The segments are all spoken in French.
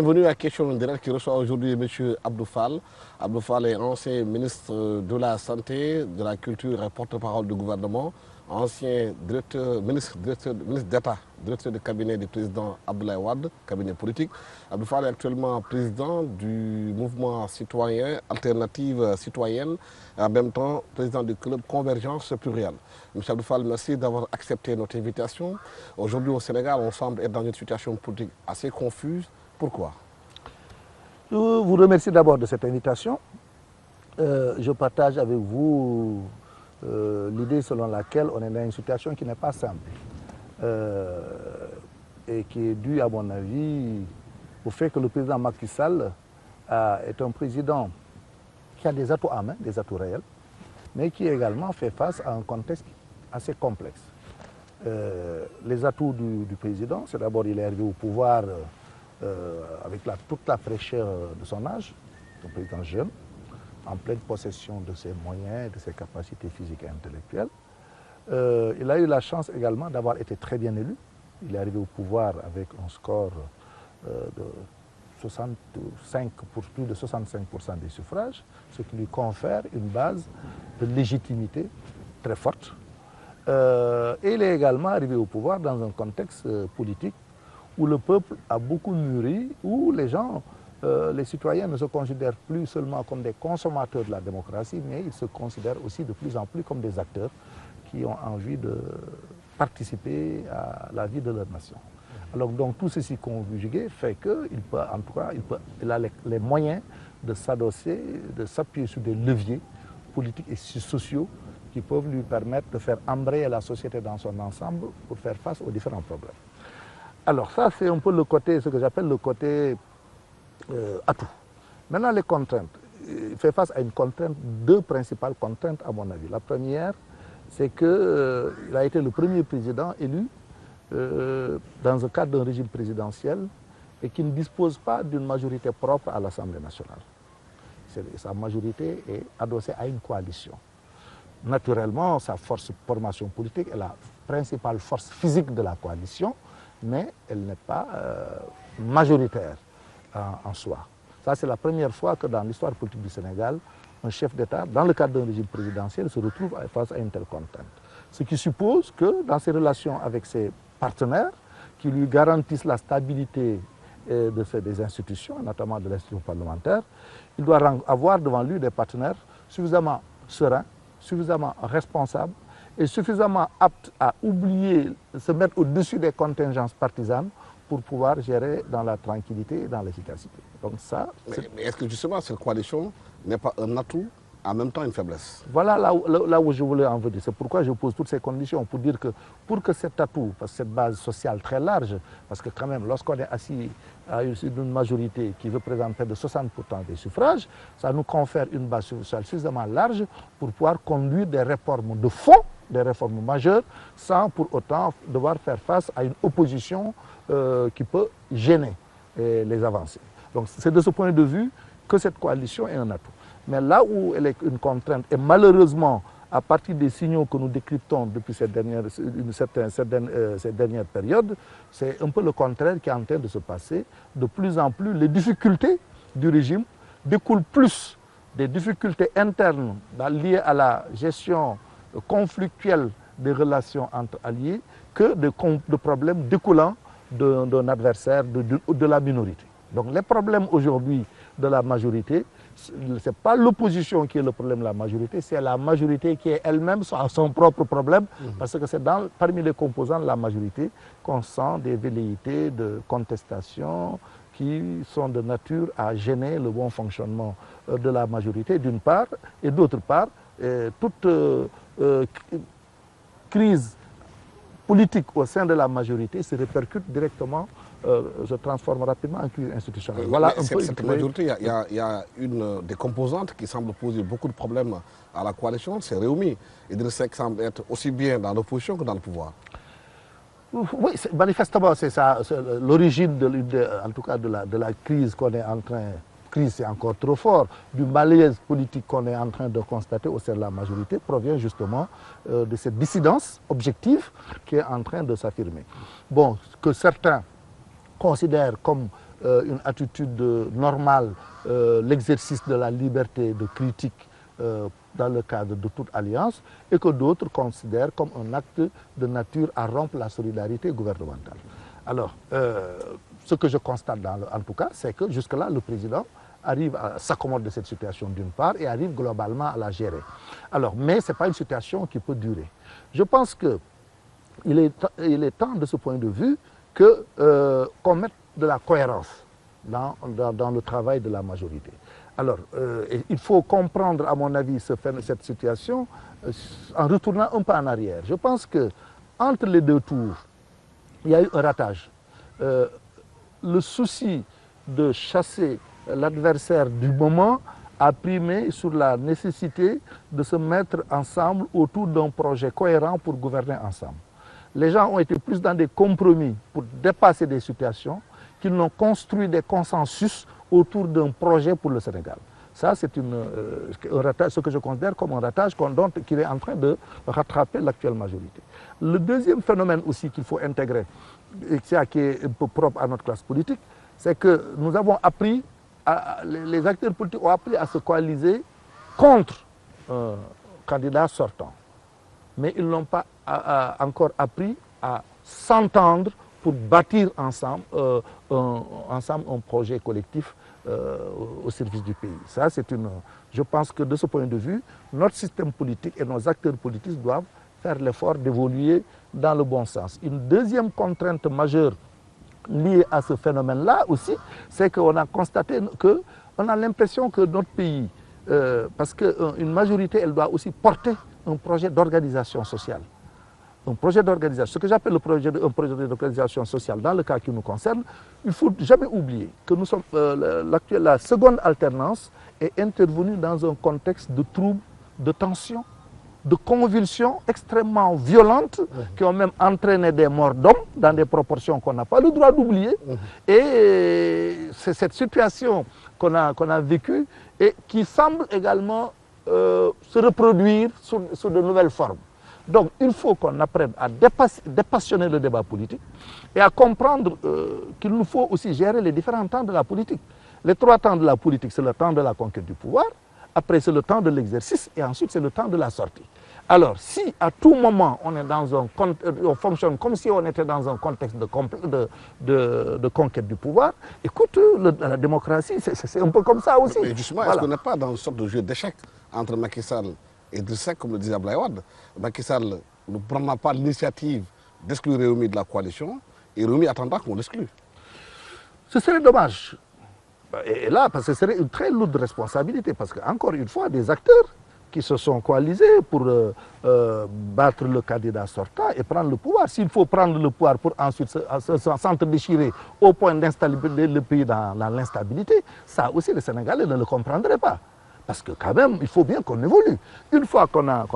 Bienvenue à Question Directe qui reçoit aujourd'hui M. Abdou Fall. Abdou Fall est ancien ministre de la Santé, de la Culture et porte-parole du gouvernement, ancien ministre d'État, directeur de cabinet du président Abdoulaye Wade, cabinet politique. Abdou Fall est actuellement président du mouvement citoyen, Alternative citoyenne, et en même temps président du club Convergence plurielle. M. Abdou Fall, merci d'avoir accepté notre invitation. Aujourd'hui au Sénégal, on semble être dans une situation politique assez confuse. Pourquoi? Je vous remercie d'abord de cette invitation. Je partage avec vous l'idée selon laquelle on est dans une situation qui n'est pas simple et qui est due, à mon avis, au fait que le président Macky Sall est un président qui a des atouts en main, des atouts réels, mais qui également fait face à un contexte assez complexe. Les atouts du président, c'est d'abord il est arrivé au pouvoir avec toute la fraîcheur de son âge, un président jeune, en pleine possession de ses moyens, de ses capacités physiques et intellectuelles. Il a eu la chance également d'avoir été très bien élu. Il est arrivé au pouvoir avec un score de plus de 65% des suffrages, ce qui lui confère une base de légitimité très forte. Et il est également arrivé au pouvoir dans un contexte politique où le peuple a beaucoup mûri, où les citoyens ne se considèrent plus seulement comme des consommateurs de la démocratie, mais ils se considèrent aussi de plus en plus comme des acteurs qui ont envie de participer à la vie de leur nation. Alors donc tout ceci conjugué fait qu'il a les moyens de s'adosser, de s'appuyer sur des leviers politiques et sociaux qui peuvent lui permettre de faire embrayer la société dans son ensemble pour faire face aux différents problèmes. Alors ça, c'est un peu le côté, ce que j'appelle le côté atout. Maintenant, les contraintes. Il fait face à deux principales contraintes à mon avis. La première, c'est qu'il a été le premier président élu dans le cadre d'un régime présidentiel et qui ne dispose pas d'une majorité propre à l'Assemblée nationale. Sa majorité est adossée à une coalition. Naturellement, sa formation politique est la principale force physique de la coalition, mais elle n'est pas majoritaire en soi. Ça, c'est la première fois que dans l'histoire politique du Sénégal, un chef d'État, dans le cadre d'un régime présidentiel, se retrouve face à une telle contrainte. Ce qui suppose que dans ses relations avec ses partenaires, qui lui garantissent la stabilité des institutions, notamment de l'institution parlementaire, il doit avoir devant lui des partenaires suffisamment sereins, suffisamment responsables et suffisamment aptes à oublier, se mettre au-dessus des contingences partisanes pour pouvoir gérer dans la tranquillité et dans l'efficacité. Donc ça. Mais est-ce que justement cette coalition n'est pas un atout, en même temps une faiblesse? Voilà là où je voulais en venir. C'est pourquoi je pose toutes ces conditions, pour dire que pour que cet atout, parce que cette base sociale très large, parce que quand même lorsqu'on est assis à une majorité qui représente près de 60% des suffrages, ça nous confère une base sociale suffisamment large pour pouvoir conduire des réformes de fond, des réformes majeures, sans pour autant devoir faire face à une opposition qui peut gêner les avancées. Donc c'est de ce point de vue que cette coalition est un atout. Mais là où elle est une contrainte, et malheureusement, à partir des signaux que nous décryptons depuis ces dernières périodes, c'est un peu le contraire qui est en train de se passer. De plus en plus, les difficultés du régime découlent plus des difficultés internes liées à la gestion conflictuelle des relations entre alliés que de problèmes découlant d'un adversaire, de la minorité. Donc les problèmes aujourd'hui de la majorité, ce n'est pas l'opposition qui est le problème de la majorité, c'est la majorité qui est elle-même son propre problème, parce que c'est parmi les composants de la majorité qu'on sent des velléités de contestation qui sont de nature à gêner le bon fonctionnement de la majorité d'une part, et d'autre part, toute crise politique au sein de la majorité se répercute directement, se transforme rapidement en crise institutionnelle. Voilà un peu cette majorité, il y a une des composantes qui semble poser beaucoup de problèmes à la coalition, c'est Rewmi. Idriss Seck semble être aussi bien dans l'opposition que dans le pouvoir. Oui, manifestement, c'est ça, l'origine en tout cas de la crise qu'on est en train, crise c'est encore trop fort, du malaise politique qu'on est en train de constater au sein de la majorité provient justement de cette dissidence objective qui est en train de s'affirmer. Bon, que certains considèrent comme une attitude normale, l'exercice de la liberté de critique dans le cadre de toute alliance, et que d'autres considèrent comme un acte de nature à rompre la solidarité gouvernementale. Alors, ce que je constate en tout cas, c'est que jusque-là, le président arrive à s'accommoder de cette situation d'une part et arrive globalement à la gérer. Alors, mais ce n'est pas une situation qui peut durer. Je pense qu'il est temps de ce point de vue qu'on mette de la cohérence dans le travail de la majorité. Alors, il faut comprendre, à mon avis, cette situation en retournant un peu en arrière. Je pense qu'entre les deux tours, il y a eu un ratage. Le souci de chasser l'adversaire du moment a primé sur la nécessité de se mettre ensemble autour d'un projet cohérent pour gouverner ensemble. Les gens ont été plus dans des compromis pour dépasser des situations qu'ils n'ont construit des consensus autour d'un projet pour le Sénégal. Ça, c'est un ratage, ce que je considère comme un ratage qu'il est en train de rattraper l'actuelle majorité. Le deuxième phénomène aussi qu'il faut intégrer, et qui est un peu propre à notre classe politique, c'est que nous avons appris, les acteurs politiques ont appris à se coaliser contre un candidat sortant. Mais ils n'ont pas encore appris à s'entendre pour bâtir ensemble un projet collectif au service du pays. Ça, je pense que de ce point de vue, notre système politique et nos acteurs politiques doivent faire l'effort d'évoluer dans le bon sens. Une deuxième contrainte majeure liée à ce phénomène-là aussi, c'est qu'on a constaté qu'on a l'impression que notre pays, parce qu'une majorité, elle doit aussi porter un projet d'organisation sociale. Un projet d'organisation, ce que j'appelle un projet d'organisation sociale dans le cas qui nous concerne, il ne faut jamais oublier que nous sommes, la seconde alternance est intervenue dans un contexte de troubles, de tensions, de convulsions extrêmement violentes qui ont même entraîné des morts d'hommes dans des proportions qu'on n'a pas le droit d'oublier. Et c'est cette situation qu'on a vécue et qui semble également se reproduire sous de nouvelles formes. Donc il faut qu'on apprenne à dépassionner le débat politique et à comprendre qu'il nous faut aussi gérer les différents temps de la politique. Les trois temps de la politique, c'est le temps de la conquête du pouvoir, après c'est le temps de l'exercice et ensuite c'est le temps de la sortie. Alors si à tout moment on fonctionne comme si on était dans un contexte de conquête du pouvoir, écoute, la démocratie c'est un peu comme ça aussi. Mais justement, voilà. Est-ce qu'on n'est pas dans une sorte de jeu d'échecs entre Macky Sall et Idrissa Seck, comme le disait Abdoulaye Wade? Macky Sall ne prendra pas l'initiative d'exclure Rewmi de la coalition et Rewmi attendra qu'on l'exclue. Ce serait dommage. Et là, parce que ce serait une très lourde responsabilité, parce qu'encore une fois, des acteurs qui se sont coalisés pour battre le candidat sortant et prendre le pouvoir. S'il faut prendre le pouvoir pour ensuite s'entre-déchirer au point d'installer le pays dans l'instabilité, ça aussi les Sénégalais ne le comprendraient pas. Parce que quand même, il faut bien qu'on évolue. Une fois qu'on a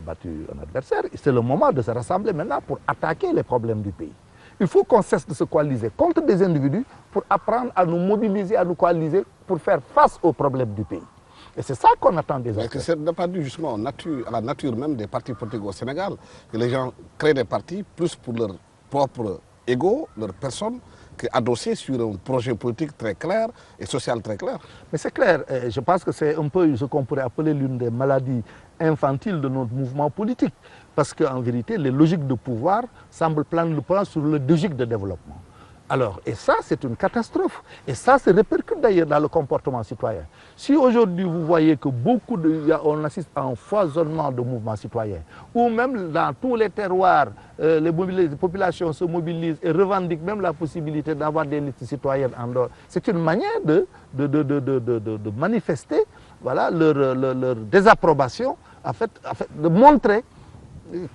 battu un adversaire, c'est le moment de se rassembler maintenant pour attaquer les problèmes du pays. Il faut qu'on cesse de se coaliser contre des individus pour apprendre à nous mobiliser, à nous coaliser pour faire face aux problèmes du pays. Et c'est ça qu'on attend des acteurs. Est-ce que ce n'est pas dû justement à la nature même des partis politiques au Sénégal, que les gens créent des partis plus pour leur propre ego, leur personne, qu'adossés sur un projet politique très clair et social très clair? Mais c'est clair, je pense que c'est un peu ce qu'on pourrait appeler l'une des maladies infantiles de notre mouvement politique. Parce qu'en vérité, les logiques de pouvoir semblent prendre le pas sur les logiques de développement. Alors, et ça, c'est une catastrophe. Et ça se répercute d'ailleurs dans le comportement citoyen. Si aujourd'hui, vous voyez que on assiste à un foisonnement de mouvements citoyens, ou même dans tous les terroirs, les populations se mobilisent et revendiquent même la possibilité d'avoir des listes citoyennes en dehors, c'est une manière de manifester voilà, leur désapprobation, en fait, de montrer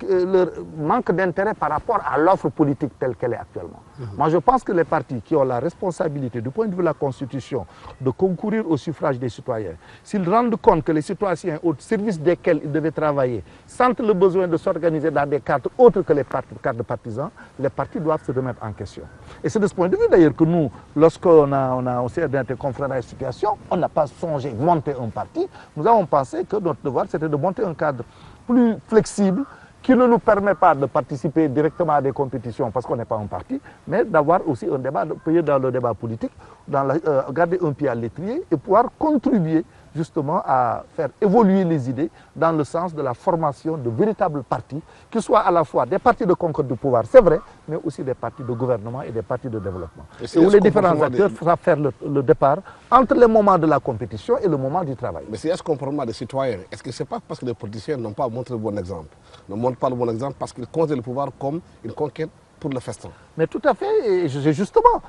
leur manque d'intérêt par rapport à l'offre politique telle qu'elle est actuellement. Moi, je pense que les partis qui ont la responsabilité, du point de vue de la Constitution, de concourir au suffrage des citoyens, s'ils rendent compte que les citoyens au service desquels ils devaient travailler sentent le besoin de s'organiser dans des cadres autres que les cadres partisans, les partis doivent se remettre en question. Et c'est de ce point de vue d'ailleurs que nous, lorsqu'on s'est été confrontés à la situation, on n'a pas songé monter un parti. Nous avons pensé que notre devoir, c'était de monter un cadre plus flexible, qui ne nous permet pas de participer directement à des compétitions parce qu'on n'est pas un parti, mais d'avoir aussi un débat, de payer dans le débat politique, garder un pied à l'étrier et pouvoir contribuer justement à faire évoluer les idées dans le sens de la formation de véritables partis, qui soient à la fois des partis de conquête du pouvoir, c'est vrai, mais aussi des partis de gouvernement et des partis de développement. Et où les différents acteurs feront faire le départ entre les moments de la compétition et le moment du travail. Mais c'est ce comportement des citoyens. Est-ce que ce n'est pas parce que les politiciens n'ont pas montré le bon exemple? Ne montrent pas le bon exemple parce qu'ils considèrent le pouvoir comme une conquête pour le festin? Mais tout à fait, et justement,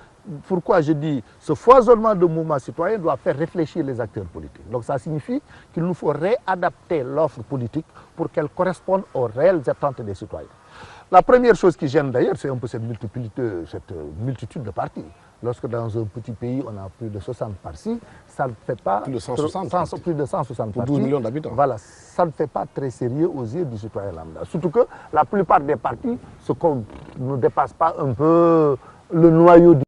pourquoi je dis ce foisonnement de mouvements citoyens doit faire réfléchir les acteurs politiques. Donc ça signifie qu'il nous faut réadapter l'offre politique pour qu'elle corresponde aux réelles attentes des citoyens. La première chose qui gêne d'ailleurs, c'est un peu cette multitude de partis. Lorsque dans un petit pays, on a plus de 60 partis, ça ne fait pas... Plus de 160 plus de 160 pour partis. 12 millions d'habitants. Voilà, ça ne fait pas très sérieux aux yeux du citoyen lambda. Surtout que la plupart des partis ne dépassent pas un peu le noyau du